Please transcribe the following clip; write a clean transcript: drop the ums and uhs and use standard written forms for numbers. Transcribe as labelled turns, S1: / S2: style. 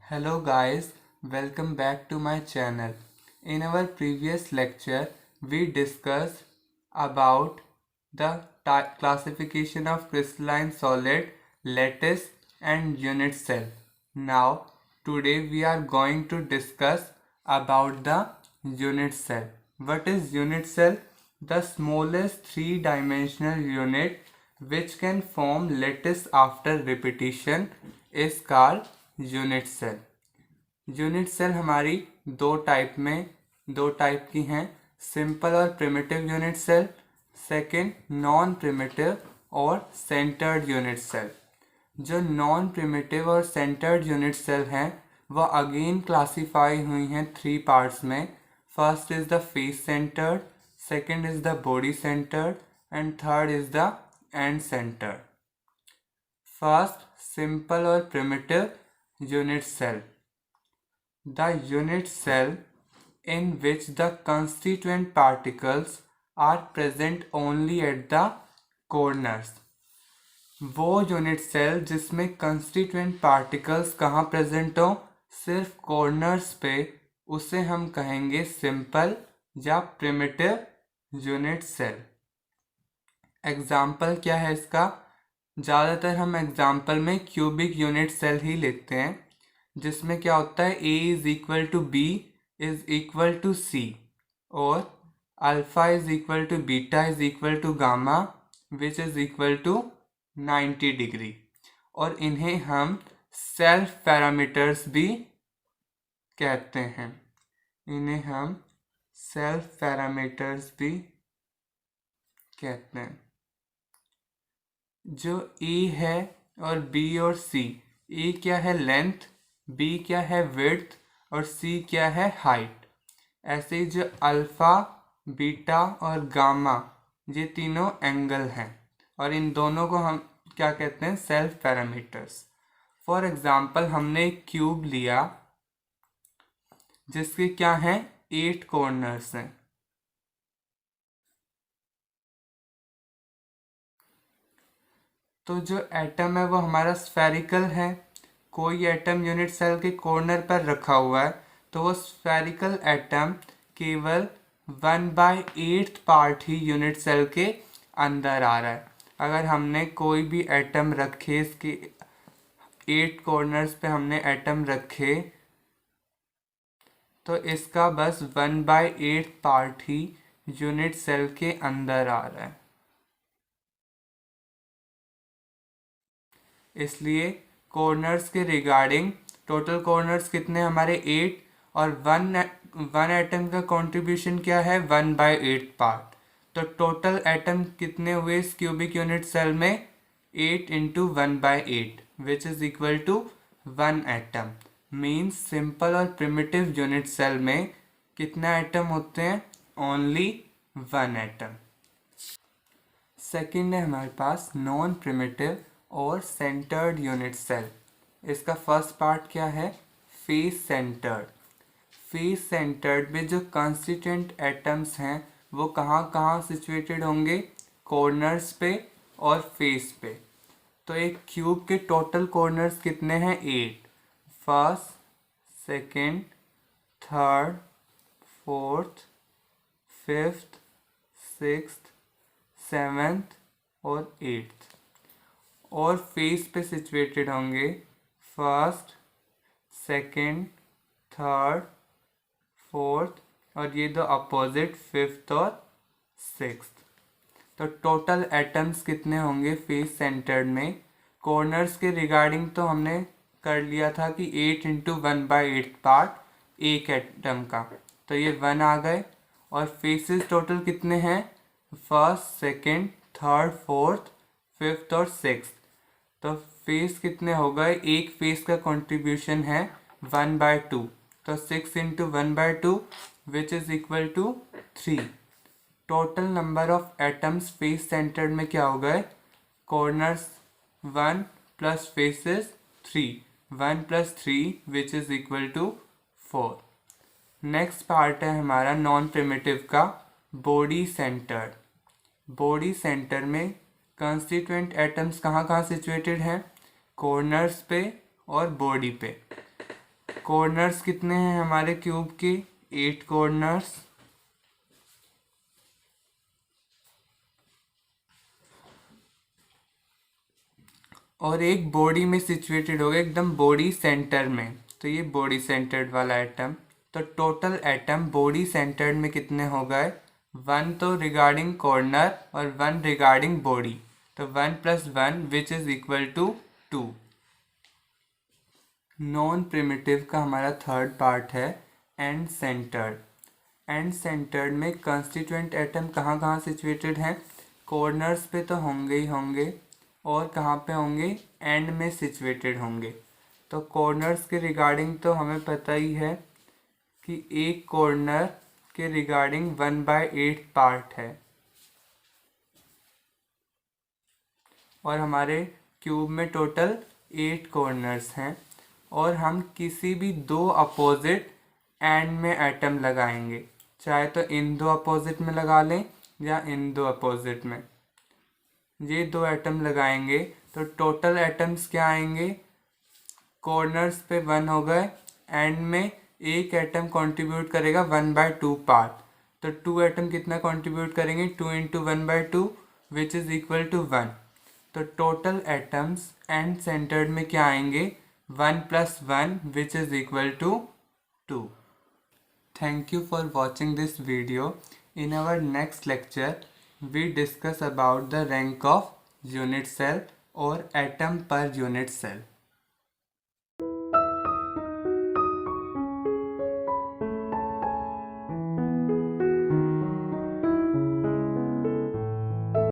S1: Hello guys, welcome back to my channel. In our previous lecture, we discussed about the classification of crystalline solid, lattice and unit cell. Now, today we are going to discuss about the unit cell. What is unit cell? The smallest three-dimensional unit which can form lattice after repetition is called unit cell. Unit cell हमारी दो type की हैं, simple और primitive unit cell, second non primitive और centred unit cell. जो non primitive और centred unit cell हैं वह अगेन क्लासीफाई हुई हैं थ्री पार्ट्स में। First is the face centred, second is the body centred and third is the end centred. First, simple और primitive unit cell. The unit cell in which the constituent particles are present only at the corners. वो unit cell जिसमें constituent particles कहाँ present हो? सिर्फ corners पे, उसे हम कहेंगे सिंपल या प्रिमिटिव यूनिट सेल। एग्जाम्पल क्या है इसका? ज़्यादातर हम एग्जाम्पल में क्यूबिक यूनिट सेल ही लेते हैं, जिसमें क्या होता है A is equal to B is equal to C और alpha is equal to beta is equal to gamma which is equal to 90 degree. और इन्हें हम सेल्फ पैरामीटर्स भी कहते हैं। इन्हें हम सेल्फ पैरामीटर्स भी कहते हैं। जो E है और B और C, E क्या है? लेंथ, B क्या है? विड्थ और C क्या है? हाइट। ऐसे ही जो अल्फा, बीटा और गामा, ये तीनों एंगल हैं और इन दोनों को हम क्या कहते हैं? Self parameters. फॉर एग्जाम्पल हमने एक क्यूब लिया जिसके क्या हैं? 8 कॉर्नर्स हैं। तो जो एटम है वो हमारा स्फेरिकल है। कोई एटम यूनिट सेल के कॉर्नर पर रखा हुआ है तो वो स्फेरिकल एटम केवल 1/8 पार्ट ही यूनिट सेल के अंदर आ रहा है। अगर हमने कोई भी एटम रखे, इसके 8 कॉर्नर्स पे हमने एटम रखे, तो इसका बस 1/8 पार्ट ही यूनिट सेल के अंदर आ रहा है। इसलिए कॉर्नर्स के रिगार्डिंग टोटल कॉर्नर्स कितने हमारे 8 और वन एटम का कंट्रीब्यूशन क्या है? 1/8 पार्ट। तो टोटल एटम कितने हुए इस क्यूबिक यूनिट सेल में? 8 into 1/8 which is equal to 1 atom. Means simple और प्रिमिटिव यूनिट सेल में कितना एटम होते हैं? Only 1 atom. सेकेंड है हमारे पास नॉन प्रिमिटिव और सेंटर्ड यूनिट सेल। इसका फर्स्ट पार्ट क्या है? Face centred. फेस सेंटर्ड में जो कॉन्स्टिट्यूएंट एटम्स हैं वो कहाँ कहाँ सिचुएटेड होंगे? कॉर्नर्स पे और फेस पे। तो एक क्यूब के टोटल कॉर्नर्स कितने हैं? 8। First, second, third, fourth, fifth, sixth, seventh और एट्थ। और फेस पे सिचुएटेड होंगे फर्स्ट, सेकंड, थर्ड, फोर्थ और ये दो अपोजिट फिफ्थ और सिक्स्थ। तो टोटल एटम्स कितने होंगे फेस सेंटर्ड में? कॉर्नर्स के रिगार्डिंग तो हमने कर लिया था कि 8 इंटू 1/8 पार्ट एक एटम का, तो ये 1 आ गए। और फेसेस टोटल कितने हैं? First, second, third, fourth, fifth और सिक्स्थ। तो फेस कितने हो गए? एक फेस का कंट्रीब्यूशन है 1/2, तो 6 into 1/2 which is equal to 3। Total number of atoms face centred में क्या हो गए? Corners 1 plus faces 3, 1 plus 3 which is equal to 4। Next part है हमारा नॉन प्रिमिटिव का बॉडी सेंटर्ड। बॉडी सेंटर में कंस्टिट्यूएंट एटम्स कहाँ कहाँ सिचुएटेड हैं? कॉर्नर्स पे और बॉडी पे। कॉर्नर्स कितने हैं हमारे क्यूब के? 8 कॉर्नर्स। और एक बॉडी में सिचुएटेड होगा, एकदम बॉडी सेंटर में, तो ये बॉडी सेंटर्ड वाला एटम। तो टोटल एटम बॉडी सेंटर्ड में कितने हो गए? 1 तो रिगार्डिंग कॉर्नर और 1 रिगार्डिंग बॉडी, तो 1 + 1 which is equal to 2। Non primitive का हमारा थर्ड पार्ट है एंड सेंटर्ड। एंड सेंटर्ड में कंस्टिट्यूएंट एटम कहाँ कहाँ सिचुएटेड हैं? कॉर्नर्स पे तो होंगे ही होंगे, और कहाँ पे होंगे? एंड में सिचुएटेड होंगे। तो कॉर्नर्स के रिगार्डिंग तो हमें पता ही है कि एक कॉर्नर के रिगार्डिंग 1/8 पार्ट है, और हमारे क्यूब में टोटल 8 कॉर्नर्स हैं। और हम किसी भी दो अपोजिट एंड में एटम लगाएंगे, चाहे तो इन दो अपोजिट में लगा लें या इन दो अपोजिट में। ये दो एटम लगाएंगे तो टोटल एटम्स क्या आएंगे? कॉर्नर्स पे 1 हो गए, एंड में एक एटम कंट्रीब्यूट करेगा 1/2 पार्ट, तो 2 एटम कितना कंट्रीब्यूट करेंगे? 2 × 1/2 विच इज इक्वल टू 1। तो टोटल एटम्स एंड सेंटर्ड में क्या आएंगे? 1 + 1 which is equal to 2। Thank you for watching this video. In our next lecture, we discuss about the rank of unit cell or atom per unit cell.